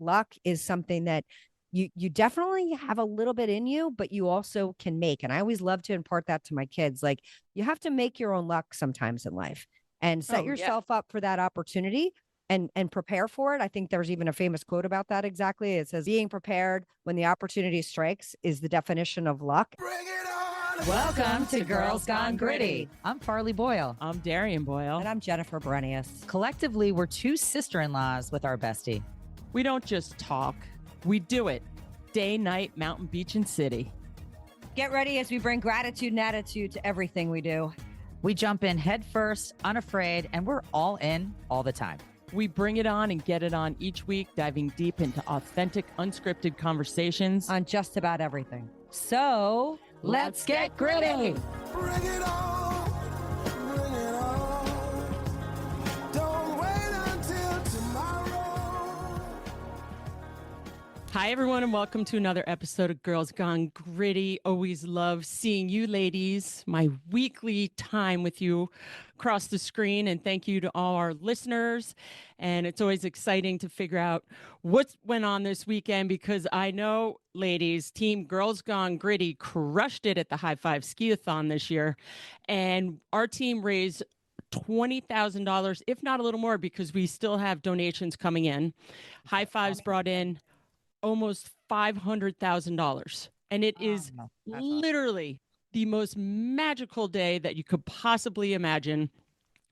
luck is something that you definitely have a little bit in you, but you also can make. And I always love to impart that to my kids. Like, you have to make your own luck sometimes in life and set yourself up for that opportunity and prepare for it. I think there's even a famous quote about that exactly. It says, being prepared when the opportunity strikes is the definition of luck. Bring it on! Welcome to Girls Gone Gritty. I'm Farley Boyle. I'm Darian Boyle. And I'm Jennifer Berenius. Collectively, we're two sister-in-laws with our bestie. We don't just talk, we do it. Day, night, mountain, beach, and city. Get ready as we bring gratitude and attitude to everything we do. We jump in head first, unafraid, and we're all in all the time. We bring it on and get it on each week, diving deep into authentic, unscripted conversations on just about everything. So let's get gritty. Bring it on! Bring it on! Don't wait until tomorrow. Hi, everyone, and welcome to another episode of Girls Gone Gritty. Always love seeing you ladies, my weekly time with you across the screen. And thank you to all our listeners. And it's always exciting to figure out what went on this weekend, because I know, ladies, Team Girls Gone Gritty crushed it at the High Five Skiathon this year. And our team raised $20,000, if not a little more, because we still have donations coming in. High Fives brought in almost $500,000. And it is literally the most magical day that you could possibly imagine.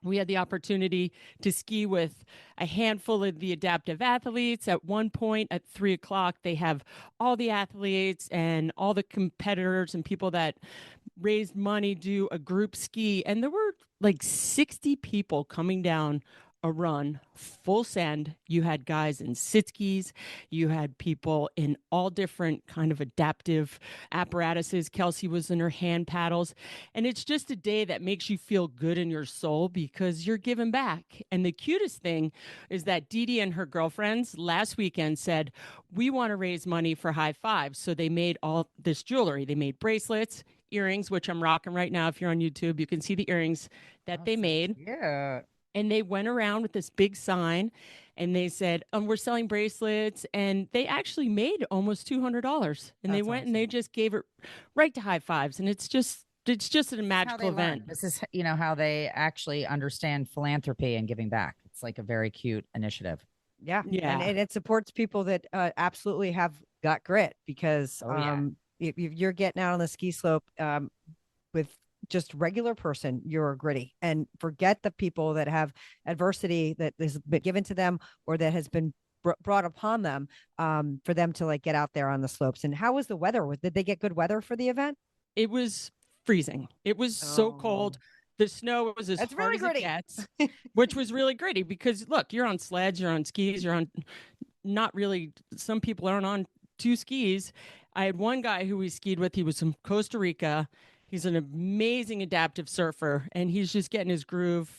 We had the opportunity to ski with a handful of the adaptive athletes. At one point at 3:00, they have all the athletes and all the competitors and people that raised money do a group ski. And there were like 60 people coming down a run, full send. You had guys in sit skis. You had people in all different kind of adaptive apparatuses. Kelsey was in her hand paddles. And it's just a day that makes you feel good in your soul because you're giving back. And the cutest thing is that Dee Dee and her girlfriends last weekend said, we want to raise money for High Five. So they made all this jewelry. They made bracelets, earrings, which I'm rocking right now. If you're on YouTube, you can see the earrings that they made. Yeah. And they went around with this big sign and they said, we're selling bracelets. And they actually made almost $200. And they went and they just gave it right to High Fives. And it's just a magical event. This is, how they actually understand philanthropy and giving back. It's like a very cute initiative. Yeah. And it supports people that absolutely have got grit, because if you're getting out on the ski slope with just regular person, you're gritty. And forget the people that have adversity that has been given to them or that has been brought upon them for them to like get out there on the slopes. And how was the weather? Did they get good weather for the event? It was freezing. It was so cold. The snow was as hard as it gets, which was really gritty because look, you're on sleds, you're on skis, you're on not really, some people aren't on two skis. I had one guy who we skied with. He was from Costa Rica. He's an amazing adaptive surfer, and he's just getting his groove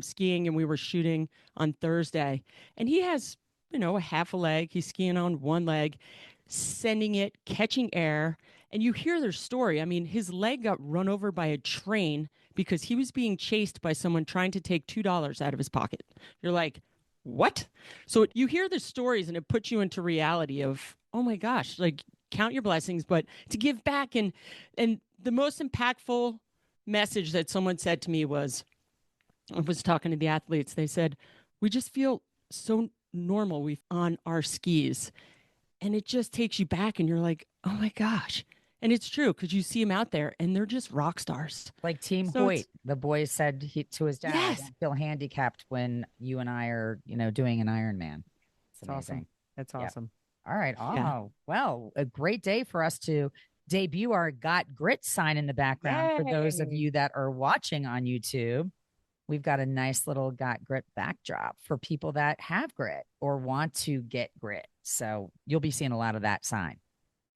skiing, and we were shooting on Thursday. And he has, a half a leg. He's skiing on one leg, sending it, catching air. And you hear their story. I mean, his leg got run over by a train because he was being chased by someone trying to take $2 out of his pocket. You're like, what? So you hear the stories, and it puts you into reality of, oh my gosh, like count your blessings, but to give back. And the most impactful message that someone said to me was, I was talking to the athletes. They said, we just feel so normal on our skis. And it just takes you back and you're like, oh my gosh. And it's true because you see them out there and they're just rock stars. Like Team Hoyt, the boy said to his dad, I don't feel handicapped when you and I are, doing an Ironman. It's amazing. That's awesome. All right. Well, a great day for us to debut our Got Grit sign in the background. For those of you that are watching on YouTube, we've got a nice little Got Grit backdrop for people that have grit or want to get grit. So you'll be seeing a lot of that sign.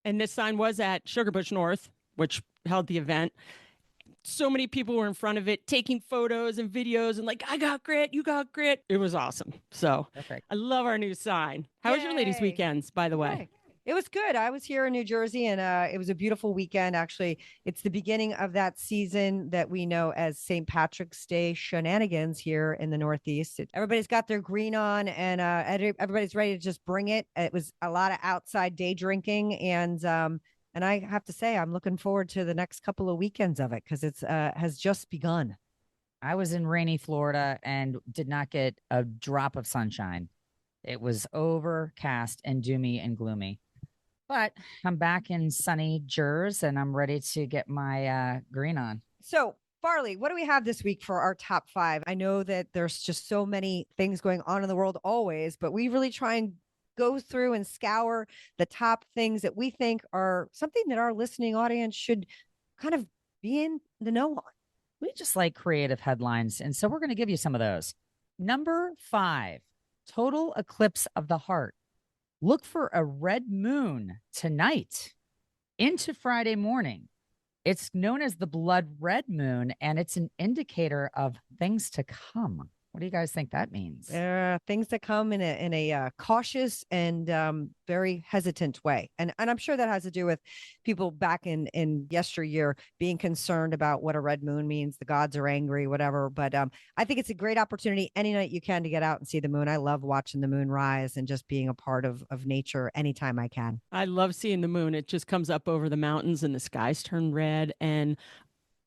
And this sign was at Sugarbush North, which held the event. So many people were in front of it taking photos and videos and like, I got grit, you got grit. It was awesome. So perfect. I love our new sign. How was your ladies' weekends, by the way? It was good. I was here in New Jersey, and it was a beautiful weekend. Actually, it's the beginning of that season that we know as St. Patrick's Day shenanigans here in the Northeast. Everybody's got their green on, and everybody's ready to just bring it. It was a lot of outside day drinking, and I have to say, I'm looking forward to the next couple of weekends of it because it's has just begun. I was in rainy Florida and did not get a drop of sunshine. It was overcast and doomy and gloomy. But I'm back in sunny Jersey and I'm ready to get my green on. So, Farley, what do we have this week for our top 5? I know that there's just so many things going on in the world always, but we really try and go through and scour the top things that we think are something that our listening audience should kind of be in the know on. We just like creative headlines. And so we're going to give you some of those. Number 5, total eclipse of the heart. Look for a red moon tonight into Friday morning. It's known as the blood red moon, and it's an indicator of things to come. What do you guys think that means? Things that come in a cautious and very hesitant way. And I'm sure that has to do with people back in yesteryear being concerned about what a red moon means. The gods are angry, whatever. But I think it's a great opportunity any night you can to get out and see the moon. I love watching the moon rise and just being a part of nature anytime I can. I love seeing the moon. It just comes up over the mountains and the skies turn red. And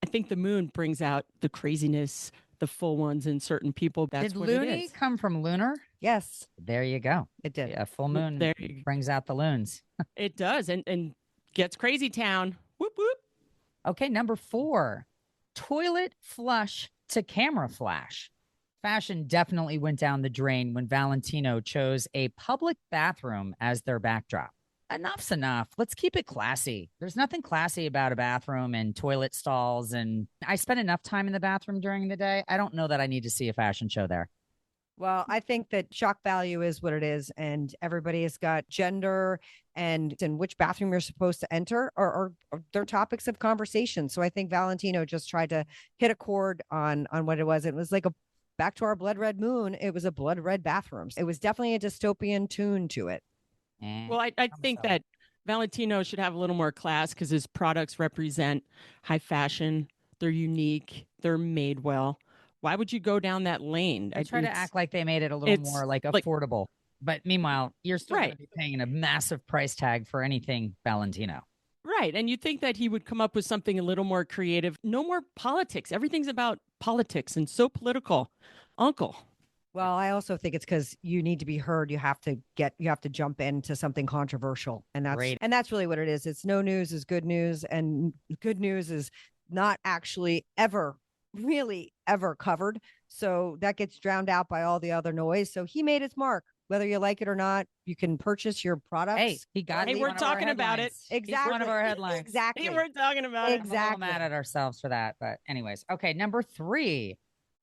I think the moon brings out the craziness, the full ones in certain people. That's did what loony it is. come from lunar? Yes, There you go. it did. A full moon There brings out the loons. it does. And gets crazy town. Whoop, whoop. Okay, number 4, toilet flush to camera flash. Fashion definitely went down the drain when Valentino chose a public bathroom as their backdrop. Enough's enough. Let's keep it classy. There's nothing classy about a bathroom and toilet stalls. And I spend enough time in the bathroom during the day. I don't know that I need to see a fashion show there. Well, I think that shock value is what it is, and everybody has got gender and which bathroom you're supposed to enter or they're topics of conversation. So I think Valentino just tried to hit a chord on what it was. It was like back to our blood red moon. It was a blood red bathroom. It was definitely a dystopian tune to it. Well, I think that Valentino should have a little more class because his products represent high fashion. They're unique. They're made well. Why would you go down that lane? I try to act like they made it a little more like affordable. But meanwhile, you're still going to be paying a massive price tag for anything Valentino. Right. And you'd think that he would come up with something a little more creative. No more politics. Everything's about politics and so political. Uncle. Well, I also think it's because you need to be heard. You have to jump into something controversial. And that's really what it is. It's no news is good news. And good news is not actually really ever covered. So that gets drowned out by all the other noise. So he made his mark. Whether you like it or not, you can purchase your products. Hey, he got it. Hey, we're talking about it. Exactly. He's one of our headlines. Exactly. Hey, we're talking about it. I'm a little mad at ourselves for that. But anyways, okay, number 3.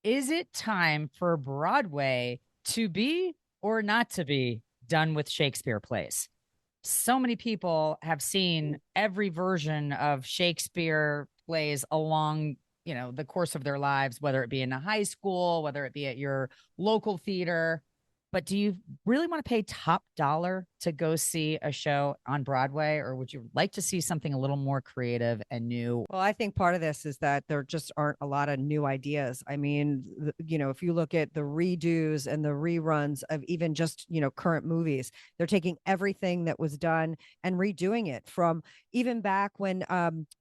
Is it time for Broadway to be or not to be done with Shakespeare plays? So many people have seen every version of Shakespeare plays along, the course of their lives, whether it be in a high school, whether it be at your local theater. But do you really want to pay top dollar to go see a show on Broadway, or would you like to see something a little more creative and new? Well, I think part of this is that there just aren't a lot of new ideas. I mean, if you look at the redos and the reruns of even just, current movies, they're taking everything that was done and redoing it from even back when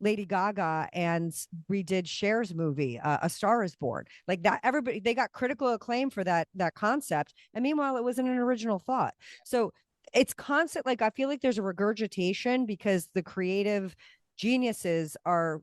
Lady Gaga and redid Cher's movie, A Star is Born. Like that, everybody, they got critical acclaim for that concept. And meanwhile, it wasn't an original thought. So it's constant. Like, I feel like there's a regurgitation because the creative geniuses I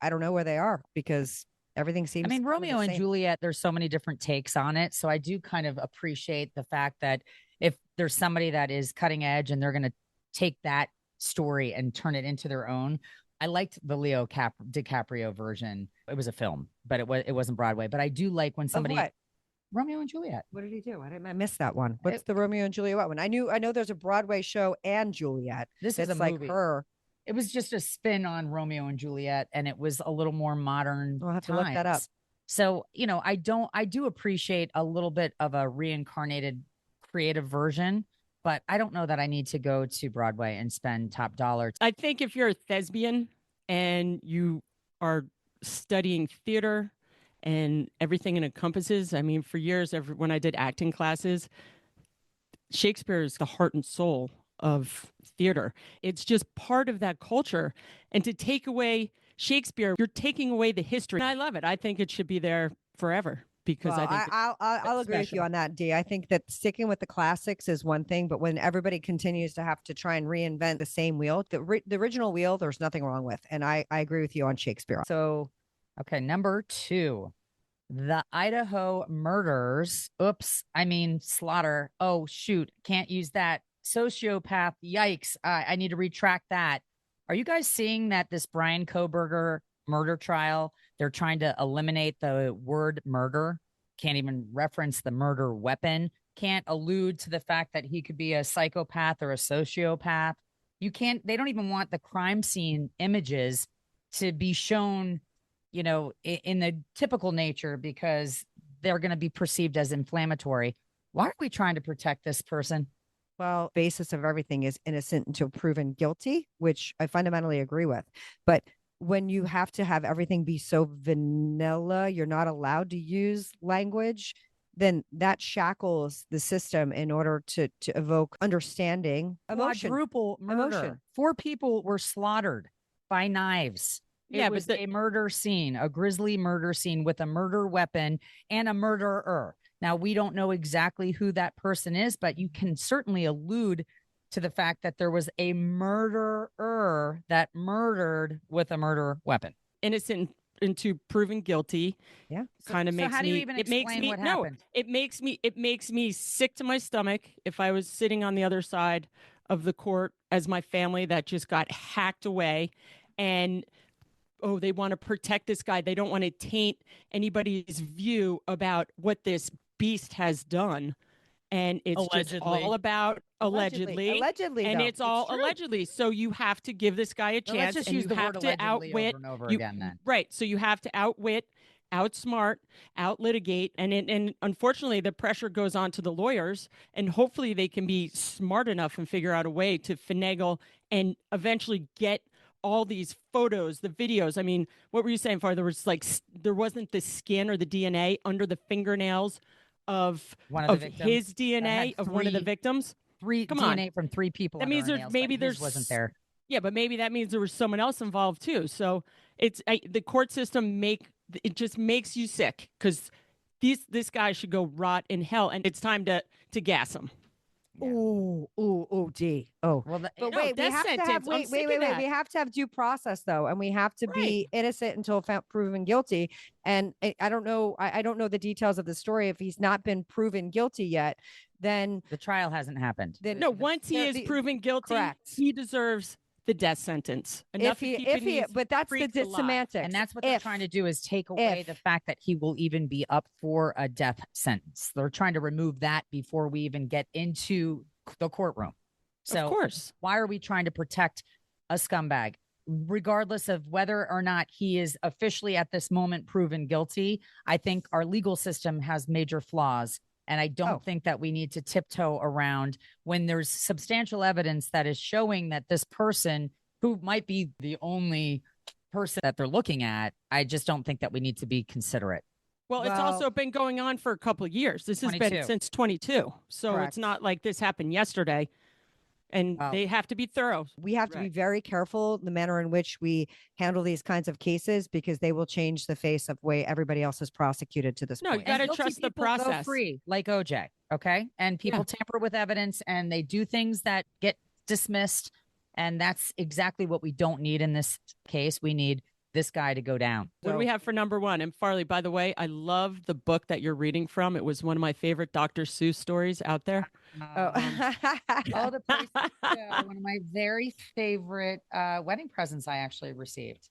don't know where they are because everything seems. I mean, Romeo and Juliet, there's so many different takes on it. So I do kind of appreciate the fact that if there's somebody that is cutting edge and they're going to take that story and turn it into their own. I liked the Leo DiCaprio version. It was a film, but it wasn't Broadway. But I do like when somebody. Of what? Romeo and Juliet. What did he do? I missed that one. What's the Romeo and Juliet one? I know there's a Broadway show and Juliet. This is a like movie. Her. It was just a spin on Romeo and Juliet, and it was a little more modern. We'll have to look that up. So, I do appreciate a little bit of a reincarnated creative version, but I don't know that I need to go to Broadway and spend top dollar. I think if you're a thespian and you are studying theater and everything it encompasses, I mean, for years, when I did acting classes, Shakespeare is the heart and soul of theater. It's just part of that culture. And to take away Shakespeare, you're taking away the history. And I love it. I think it should be there forever. Because well, I'll agree with you on that, Dee. I think that sticking with the classics is one thing, but when everybody continues to have to try and reinvent the same wheel, the original wheel, there's nothing wrong with. And I agree with you on Shakespeare. So, okay, number 2, the Idaho murders. Slaughter. Oh, shoot. Can't use that. Sociopath. Yikes. I need to retract that. Are you guys seeing that this Brian Kohberger murder trial, they're trying to eliminate the word murder, can't even reference the murder weapon, can't allude to the fact that he could be a psychopath or a sociopath. They don't even want the crime scene images to be shown, in the typical nature because they're going to be perceived as inflammatory. Why are we trying to protect this person? Well, basis of everything is innocent until proven guilty, which I fundamentally agree with. But when you have to have everything be so vanilla, you're not allowed to use language, then that shackles the system in order to evoke understanding, emotion. Quadruple murder. Emotion. 4 people were slaughtered by knives. It was a murder scene, a grisly murder scene with a murder weapon and a murderer. Now, we don't know exactly who that person is, but you can certainly allude to the fact that there was a murderer that murdered with a murder weapon. Innocent into proven guilty. Yeah. Kind of makes how do you me, even it makes explain me, what no, happened? it makes me sick to my stomach if I was sitting on the other side of the court as my family that just got hacked away and they want to protect this guy. They don't want to taint anybody's view about what this beast has done. And it's just all about allegedly. And it's all allegedly. So you have to give this guy a chance. Let's just and use you the have word to allegedly outwit. over and over again then. Right. So you have to outwit, outsmart, outlitigate. And unfortunately, the pressure goes on to the lawyers. And hopefully they can be smart enough and figure out a way to finagle and eventually get all these photos, the videos. I mean, what were you saying, Far? There wasn't the skin or the DNA under the fingernails of his DNA of one of the victims. 3 DNA from 3 people. That means there's wasn't there. Yeah, but maybe that means there was someone else involved too. So it's the court system it just makes you sick because this guy should go rot in hell, and it's time to gas him. Oh, Dee. Oh, well, but wait, we have to have wait. We have to have due process though, and we have to be innocent until proven guilty. And I don't know. I don't know the details of the story. If he's not been proven guilty yet, then the trial hasn't happened. Once he is proven guilty, he deserves the death sentence. But that's the semantics, and that's what they're trying to do is take away the fact that he will even be up for a death sentence. They're trying to remove that before we even get into the courtroom. So, of course, why are we trying to protect a scumbag? Regardless of whether or not he is officially at this moment proven guilty, I think our legal system has major flaws. And I don't think that we need to tiptoe around when there's substantial evidence that is showing that this person, who might be the only person that they're looking at, I just don't think that we need to be considerate. Well, it's also been going on for a couple of years. This has been since 22. So It's not like this happened yesterday. And they have to be thorough. We have to be very careful the manner in which we handle these kinds of cases because they will change the face of the way everybody else is prosecuted to this point. No, you got to trust the process. Go free, like OJ, okay? And people tamper with evidence and they do things that get dismissed. And that's exactly what we don't need in this case. We need this guy to go down. What do we have for number 1? And Farley, by the way, I love the book that you're reading from. It was one of my favorite Dr. Seuss stories out there. The place, one of my very favorite wedding presents I actually received.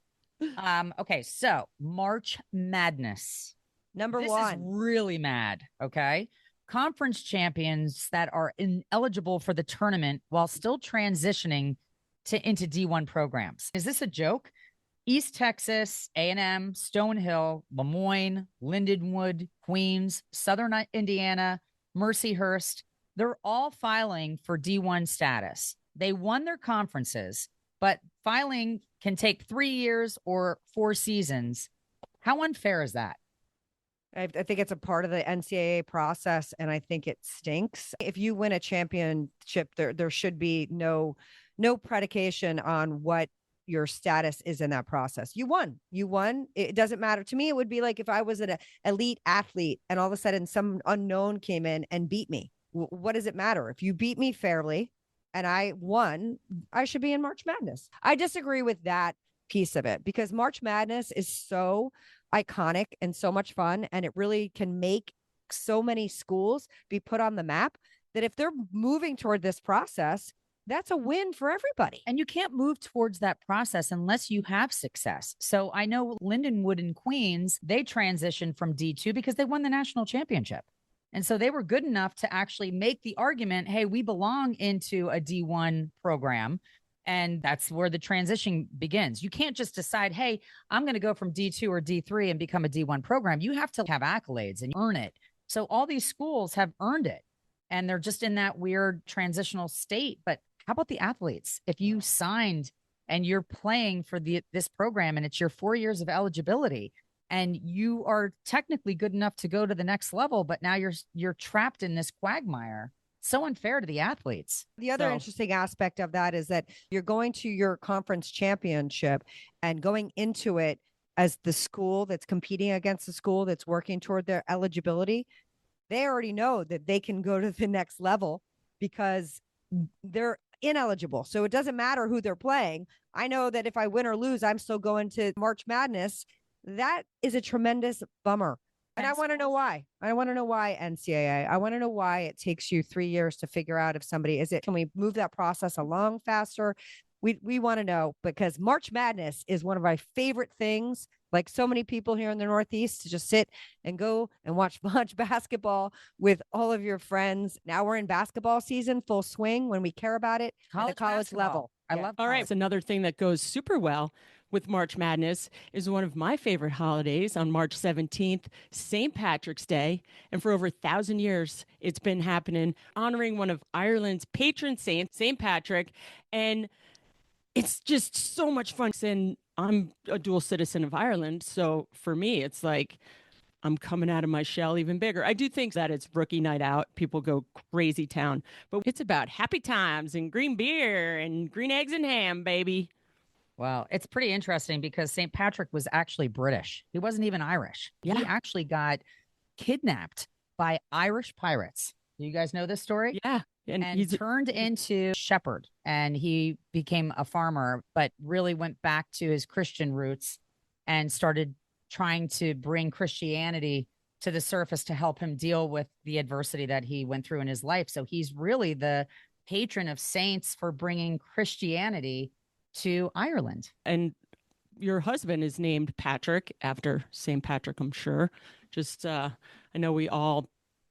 Okay, so March Madness. Number this 1. Is really mad, okay? Conference champions that are ineligible for the tournament while still transitioning into D1 programs. Is this a joke? East Texas, A&M, Stonehill, Lemoyne, Lindenwood, Queens, Southern Indiana, Mercyhurst, they're all filing for D1 status. They won their conferences, but filing can take 3 years or 4 seasons. How unfair is that? I think it's a part of the NCAA process, and I think it stinks. If you win a championship, there should be no predication on what your status is in that process. You won. It doesn't matter. To me, it would be like if I was an elite athlete and all of a sudden some unknown came in and beat me. What does it matter? If you beat me fairly and I won, I should be in March Madness. I disagree with that piece of it because March Madness is so iconic and so much fun, and it really can make so many schools be put on the map that if they're moving toward this process, that's a win for everybody. And you can't move towards that process unless you have success. So I know Lindenwood and Queens, they transitioned from D2 because they won the national championship. And so they were good enough to actually make the argument, hey, we belong into a D1 program. And that's where the transition begins. You can't just decide, hey, I'm going to go from D2 or D3 and become a D1 program. You have to have accolades and earn it. So all these schools have earned it. And they're just in that weird transitional state. But how about the athletes? If you signed and you're playing for this program and it's your 4 years of eligibility and you are technically good enough to go to the next level, but now you're trapped in this quagmire. So unfair to the athletes. The other interesting aspect of that is that you're going to your conference championship and going into it as the school that's competing against the school that's working toward their eligibility. They already know that they can go to the next level because they're ineligible. So it doesn't matter who they're playing. I know that if I win or lose, I'm still going to March Madness. That is a tremendous bummer. And I want to know why. I want to know why NCAA. I want to know why it takes you 3 years to figure out if somebody can we move that process along faster? We want to know because March Madness is one of my favorite things. Like so many people here in the Northeast to just sit and go and watch much basketball with all of your friends. Now we're in basketball season, full swing when we care about it at the college level. I love All right. It's another thing that goes super well with March Madness is one of my favorite holidays on March 17th, St. Patrick's Day. And for over 1,000 years, it's been happening, honoring one of Ireland's patron saints, St. Patrick. And it's just so much fun. And I'm a dual citizen of Ireland. So for me, it's like I'm coming out of my shell even bigger. I do think that it's rookie night out. People go crazy town. But it's about happy times and green beer and green eggs and ham, baby. Wow. It's pretty interesting because St. Patrick was actually British. He wasn't even Irish. Yeah. He actually got kidnapped by Irish pirates. Do you guys know this story? Yeah. And he turned into shepherd and he became a farmer, but really went back to his Christian roots and started trying to bring Christianity to the surface to help him deal with the adversity that he went through in his life. So he's really the patron of saints for bringing Christianity to Ireland. And your husband is named Patrick after St. Patrick, I'm sure. Just, I know we all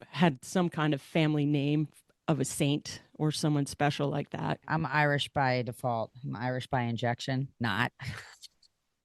had some kind of family name of a saint or someone special like that. I'm Irish by default. I'm Irish by injection. Not.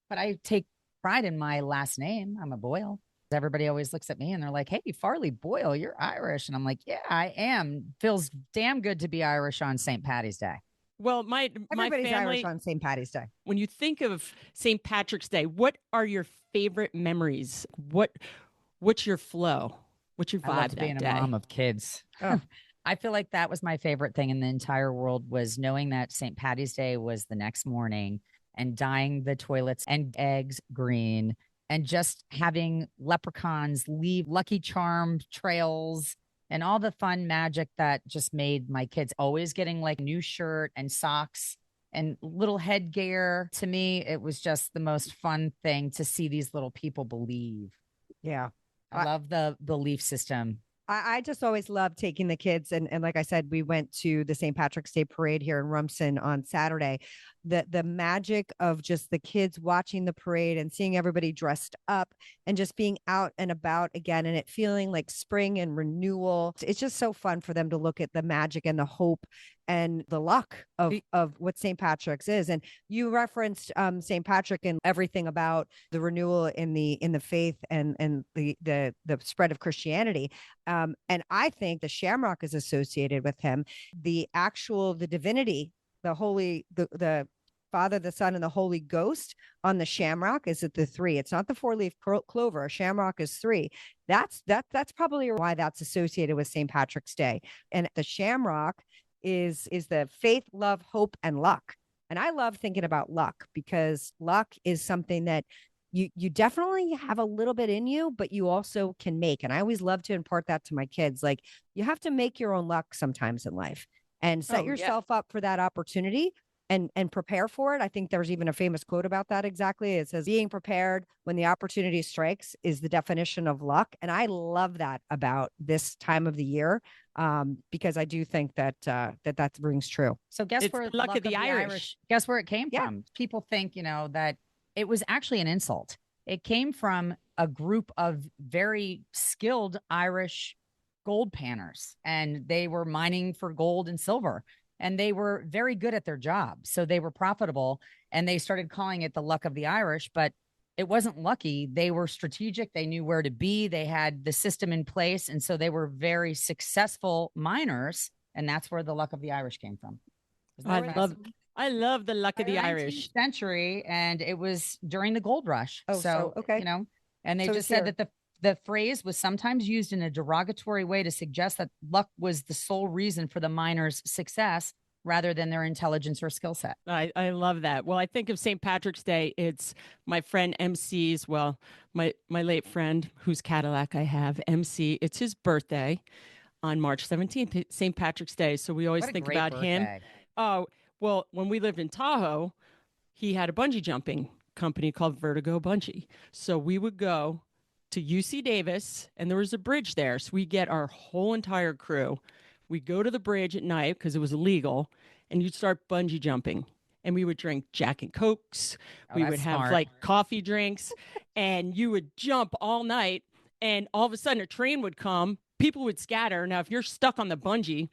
But I take pride in my last name. I'm a Boyle. Everybody always looks at me and they're like, hey, Farley Boyle, you're Irish. And I'm like, yeah, I am. Feels damn good to be Irish on St. Patty's Day. Well, everybody's family, Irish on St. Patty's Day. When you think of St. Patrick's Day, what are your favorite memories? What's your flow? What's your vibe? I loved being a mom of kids. Oh. I feel like that was my favorite thing in the entire world was knowing that St. Patty's Day was the next morning and dyeing the toilets and eggs green and just having leprechauns leave Lucky Charm trails and all the fun magic that just made my kids always getting like a new shirt and socks and little headgear. To me, it was just the most fun thing to see these little people believe. Yeah. I love the belief system. I just always love taking the kids. And like I said, we went to the St. Patrick's Day parade here in Rumson on Saturday. The magic of just the kids watching the parade and seeing everybody dressed up and just being out and about again and it feeling like spring and renewal. It's just so fun for them to look at the magic and the hope and the luck of what St. Patrick's is. And you referenced St. Patrick and everything about the renewal in the faith and the spread of Christianity. And I think the shamrock is associated with him. The divinity, the Father, the Son, and the Holy Ghost on the shamrock is at the 3. It's not the 4-leaf clover. A shamrock is 3. That's probably why that's associated with St. Patrick's Day. And the shamrock is the faith, love, hope, and luck. And I love thinking about luck because luck is something that you definitely have a little bit in you, but you also can make. And I always love to impart that to my kids. Like, you have to make your own luck sometimes in life and set yourself up for that opportunity and prepare for it. I think there's even a famous quote about that exactly. It says, being prepared when the opportunity strikes is the definition of luck. And I love that about this time of the year, because I do think that that rings true. So guess where the luck of the Irish. Guess where it came from? People think, that it was actually an insult. It came from a group of very skilled Irish gold panners, and they were mining for gold and silver. And they were very good at their job. So they were profitable, and they started calling it the luck of the Irish, but it wasn't lucky. They were strategic. They knew where to be. They had the system in place. And so they were very successful miners. And that's where the luck of the Irish came from. I love the luck of the Irish. 19th century. And it was during the gold rush. Okay. And they just said that the phrase was sometimes used in a derogatory way to suggest that luck was the sole reason for the miners' success rather than their intelligence or skill set. I love that. Well, I think of St. Patrick's Day, it's my friend MC's, my late friend whose Cadillac I have, MC, it's his birthday on March 17th, St. Patrick's Day. So we always think about him. Oh, well, when we lived in Tahoe, he had a bungee jumping company called Vertigo Bungee. So we would go to UC Davis, and there was a bridge there. So we get our whole entire crew. We go to the bridge at night because it was illegal, and you'd start bungee jumping. And we would drink Jack and Cokes. We would have like coffee drinks, and you would jump all night. And all of a sudden, a train would come. People would scatter. Now, if you're stuck on the bungee,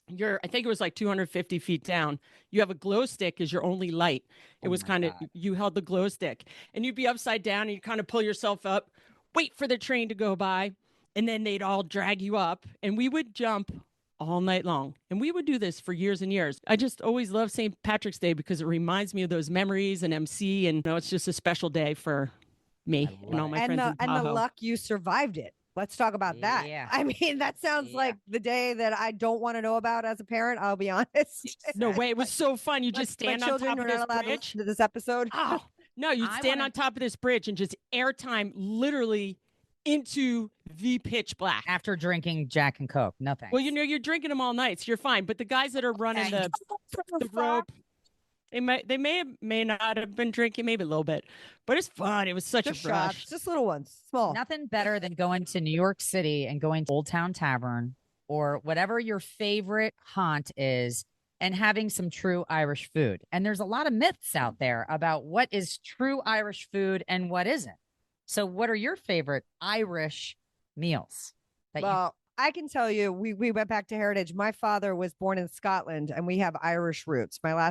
I think it was like 250 feet down. You have a glow stick as your only light. It was kind of, you held the glow stick, and you'd be upside down, and you kind of pull yourself up, wait for the train to go by, and then they'd all drag you up, and we would jump all night long. And we would do this for years and years. I just always love St. Patrick's Day because it reminds me of those memories and MC, and it's just a special day for me and all my friends in Tahoe. And the luck you survived it. Let's talk about that. Yeah. I mean, that sounds like the day that I don't want to know about as a parent. I'll be honest. No way. It was so fun. You just stand on top of this bridge. To this episode. Oh, no, you'd stand on top of this bridge and just airtime literally into the pitch black. After drinking Jack and Coke. Nothing. Well, you're drinking them all night, so you're fine. But the guys that are running the rope, they may not have been drinking, maybe a little bit, but it's fun. It was such a rush. Just little ones, small. Nothing better than going to New York City and going to Old Town Tavern or whatever your favorite haunt is and having some true Irish food. And there's a lot of myths out there about what is true Irish food and what isn't. So what are your favorite Irish meals? I can tell you, we went back to heritage. My father was born in Scotland, and we have Irish roots. My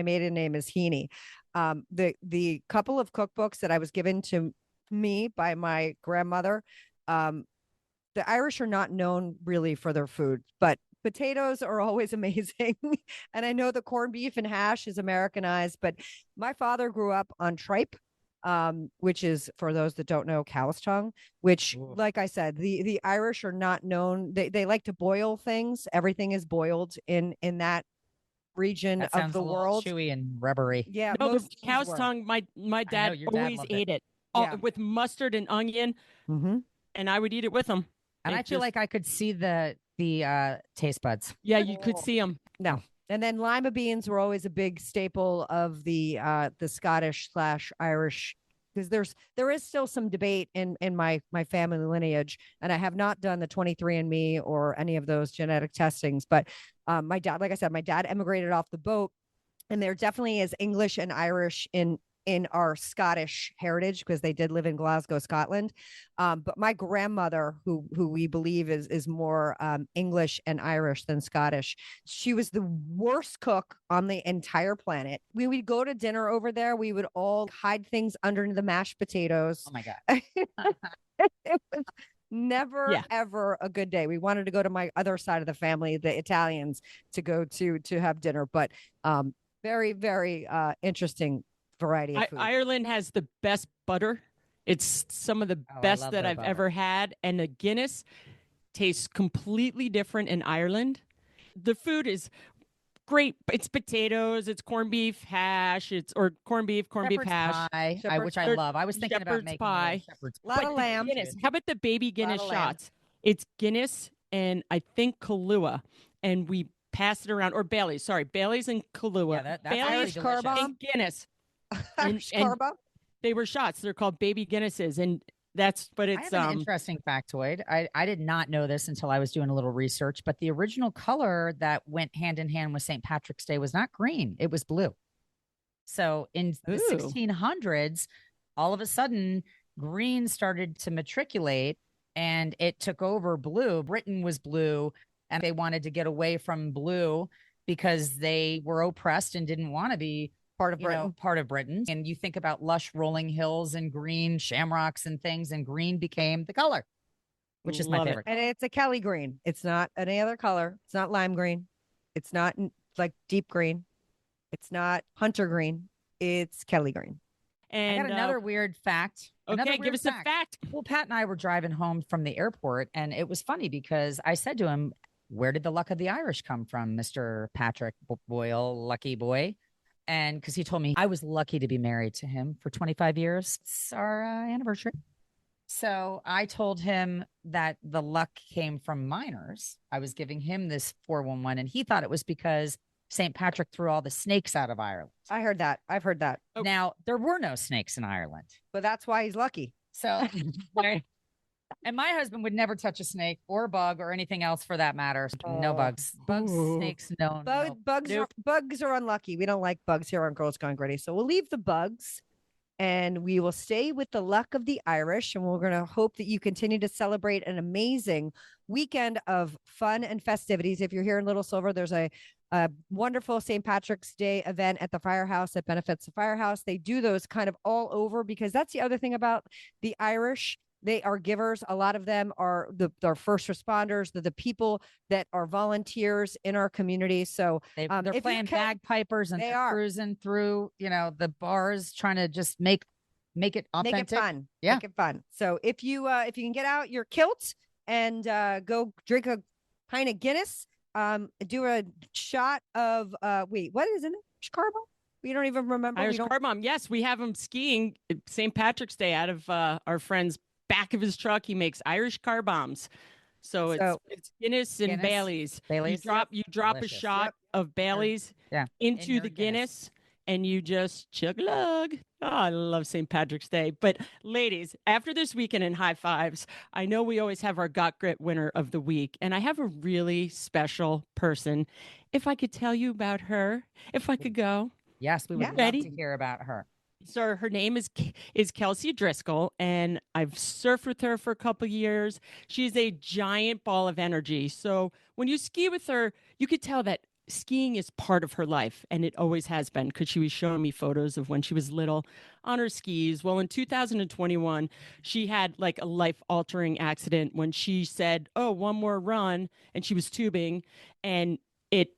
maiden name is Heaney. The couple of cookbooks that I was given to me by my grandmother, the Irish are not known really for their food, but potatoes are always amazing. And I know the corned beef and hash is Americanized, but my father grew up on tripe. Which is, for those that don't know, cow's tongue, which, like I said, the Irish are not known. They like to boil things. Everything is boiled in that region of the world. Chewy and rubbery. Yeah. No, the cow's tongue, my dad always ate it with mustard and onion, and I would eat it with him. And I feel like I could see the taste buds. Yeah, you could see them. No. And then lima beans were always a big staple of the Scottish/Irish, because there is still some debate in my family lineage, and I have not done the 23andMe or any of those genetic testings. But my dad, like I said, my dad emigrated off the boat, and there definitely is English and Irish in in our Scottish heritage because they did live in Glasgow, Scotland. But my grandmother, who we believe is more English and Irish than Scottish, she was the worst cook on the entire planet. We would go to dinner over there. We would all hide things under the mashed potatoes. Oh my God. It was never ever a good day. We wanted to go to my other side of the family, the Italians, to go to have dinner, but very, very interesting variety of food. Ireland has the best butter. It's some of the best that I've ever had, and the Guinness tastes completely different in Ireland. The food is great. It's potatoes, it's corned beef hash, or corned beef hash, pie, which I love. I was thinking about making pie. Shepherd's pie. A lot of lamb. Guinness. How about the baby Guinness shots? It's Guinness and I think Kahlua, and we pass it around, or Bailey's. Sorry, Bailey's and Kahlua. Yeah, that's Bailey's car bomb and Guinness. Irish car bomb. They were shots. They're called baby Guinnesses, and but it's I have an interesting factoid. I did not know this until I was doing a little research, but the original color that went hand in hand with St. Patrick's Day was not green, it was blue. So in the 1600s, all of a sudden, green started to matriculate and it took over blue. Britain was blue, and they wanted to get away from blue because they were oppressed and didn't want to be part of Britain. And you think about lush rolling hills and green shamrocks and things, and green became the color, which is my favorite. And it's a Kelly green. It's not any other color. It's not lime green. It's not like deep green. It's not hunter green. It's Kelly green. And I got another weird fact. Okay, give us a fact. Well, Pat and I were driving home from the airport, and it was funny because I said to him, "Where did the luck of the Irish come from, Mr. Patrick Boyle, lucky boy?" And because he told me I was lucky to be married to him for 25 years. It's our anniversary. So I told him that the luck came from miners. I was giving him this 411, and he thought it was because St. Patrick threw all the snakes out of Ireland. I heard that. I've heard that. Now, there were no snakes in Ireland. But that's why he's lucky. So, and my husband would never touch a snake or a bug or anything else for that matter. No bugs. Bugs, snakes, no. Bugs are unlucky. We don't like bugs here on Girls Gone Gritty. So we'll leave the bugs and we will stay with the luck of the Irish. And we're going to hope that you continue to celebrate an amazing weekend of fun and festivities. If you're here in Little Silver, there's a wonderful St. Patrick's Day event at the firehouse that benefits the firehouse. They do those kind of all over because that's the other thing about the Irish. They are givers. A lot of them are our first responders. They're the people that are volunteers in our community. So they're playing bagpipers and they're cruising through, the bars, trying to just make it authentic. Make it fun. Yeah. Make it fun. So if you can get out your kilt and go drink a pint of Guinness, do a shot of what is it? Irish bomb? We don't even remember. Irish car bomb. Yes, we have him skiing St. Patrick's Day out of our friend's back of his truck. He makes Irish car bombs. So it's Guinness and Bailey's. You drop delicious. A shot of Bailey's into the Guinness and you just chug-a-lug. Oh, I love St. Patrick's Day. But ladies, after this weekend in High Fives, I know we always have our Got Grit winner of the week. And I have a really special person. If I could tell you about her, if I could go. Yes, we would love to hear about her. So her name is Kelsey Driscoll, and I've surfed with her for a couple of years. She's a giant ball of energy. So when you ski with her, you could tell that skiing is part of her life, and it always has been, because she was showing me photos of when she was little on her skis. Well, in 2021, she had like a life-altering accident when she said, "Oh, one more run," and she was tubing, and it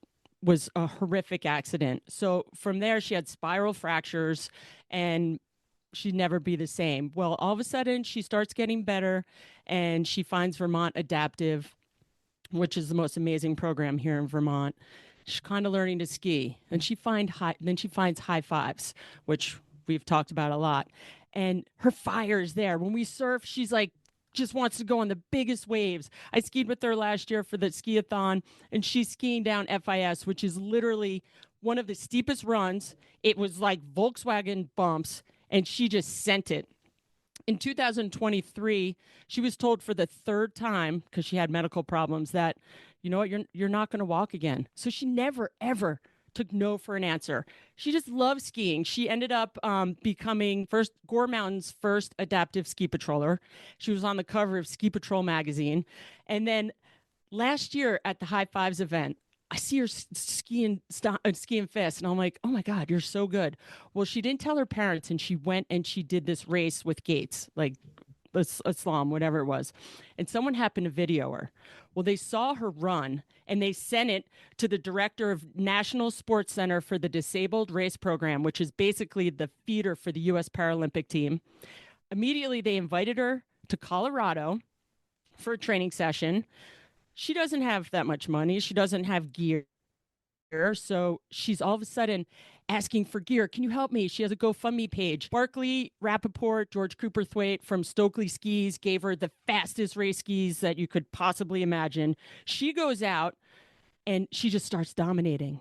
was a horrific accident. So from there, she had spiral fractures, and she'd never be the same. Well, all of a sudden, she starts getting better, and she finds Vermont Adaptive, which is the most amazing program here in Vermont. She's kind of learning to ski, and then she finds High Fives, which we've talked about a lot. And her fire is there. When we surf, she's like, just wants to go on the biggest waves. I skied with her last year for the skiathon, and she's skiing down FIS, which is literally one of the steepest runs. It was like Volkswagen bumps, and she just sent it. In 2023, she was told for the third time, because she had medical problems, that, you know what, you're not going to walk again. So she never, ever took no for an answer. She just loves skiing. She ended up becoming Gore Mountain's first adaptive ski patroller. She was on the cover of Ski Patrol magazine. And then last year at the High Fives event, I see her skiing fast, and I'm like, oh my God, you're so good. Well, she didn't tell her parents, and she went and she did this race with gates, like a slalom, whatever it was. And someone happened to video her. Well, they saw her run, and they sent it to the director of National Sports Center for the Disabled Race Program, which is basically the feeder for the U.S. Paralympic team. Immediately, they invited her to Colorado for a training session. She doesn't have that much money. She doesn't have gear. So she's all of a sudden asking for gear. Can you help me? She has a GoFundMe page. Barkley Rappaport, George Cooperthwaite from Stokely Skis gave her the fastest race skis that you could possibly imagine. She goes out and she just starts dominating.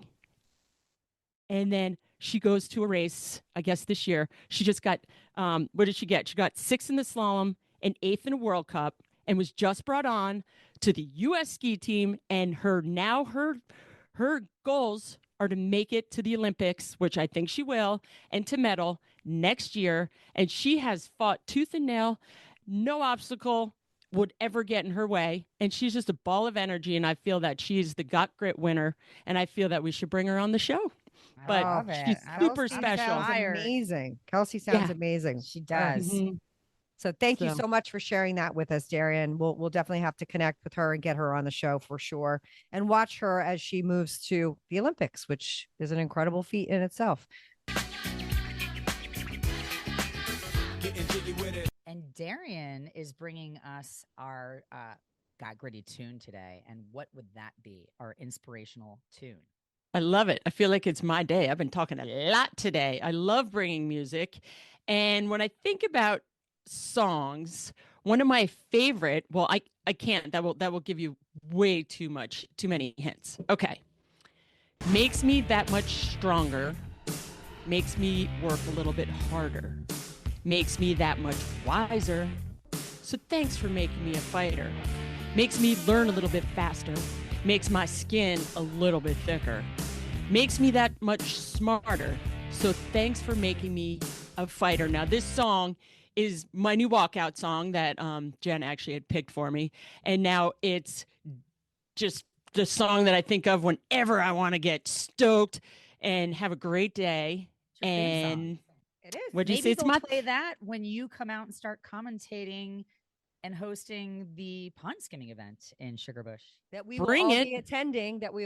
And then she goes to a race, I guess this year. She just got, what did she get? She got 6th in the slalom and 8th in a World Cup, and was just brought on to the U.S. ski team. And her goals are to make it to the Olympics, which I think she will, and to medal next year. And she has fought tooth and nail. No obstacle would ever get in her way. And she's just a ball of energy. And I feel that she's the Got Grit winner. And I feel that we should bring her on the show. But she's super special. Sounds amazing. Kelsey sounds amazing. She does. Mm-hmm. So thank you so much for sharing that with us, Darian. We'll definitely have to connect with her and get her on the show for sure, and watch her as she moves to the Olympics, which is an incredible feat in itself. And Darian is bringing us our Got Gritty tune today. And what would that be? Our inspirational tune. I love it. I feel like it's my day. I've been talking a lot today. I love bringing music. And when I think about songs, one of my favorite, well, I can't, that will give you way too many hints. Okay. Makes me that much stronger, makes me work a little bit harder, makes me that much wiser. So thanks for making me a fighter. Makes me learn a little bit faster, makes my skin a little bit thicker, makes me that much smarter. So thanks for making me a fighter. Now this song is my new walkout song that Jen actually had picked for me. And now it's just the song that I think of whenever I want to get stoked and have a great day. And it is. What did you say? It's my play that when you come out and start commentating and hosting the pond skimming event in Sugarbush. That we will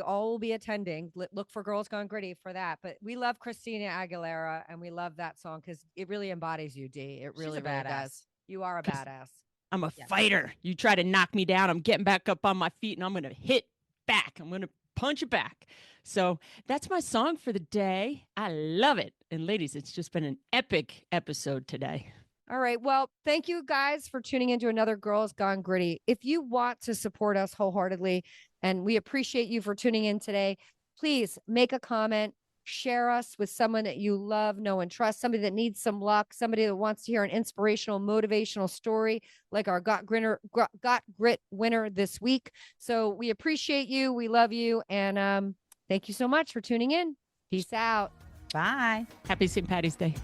all be attending, Look for Girls Gone Gritty for that. But we love Christina Aguilera, and we love that song because it really embodies you, D. It really does. You are a badass. I'm a fighter. You try to knock me down, I'm getting back up on my feet, and I'm going to hit back. I'm going to punch it back. So that's my song for the day. I love it. And ladies, it's just been an epic episode today. All right. Well, thank you guys for tuning into another Girls Gone Gritty. If you want to support us wholeheartedly, and we appreciate you for tuning in today, please make a comment, share us with someone that you love, know, and trust, somebody that needs some luck, somebody that wants to hear an inspirational, motivational story like our Got Grit winner this week. So we appreciate you. We love you. And thank you so much for tuning in. Peace out. Bye. Happy St. Paddy's Day.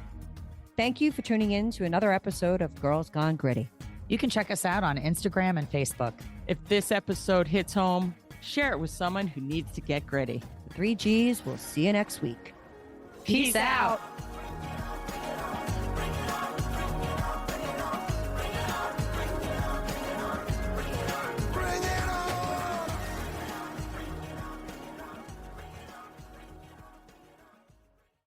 Thank you for tuning in to another episode of Girls Gone Gritty. You can check us out on Instagram and Facebook. If this episode hits home, share it with someone who needs to get gritty. The 3 Gs. We'll see you next week. Peace out.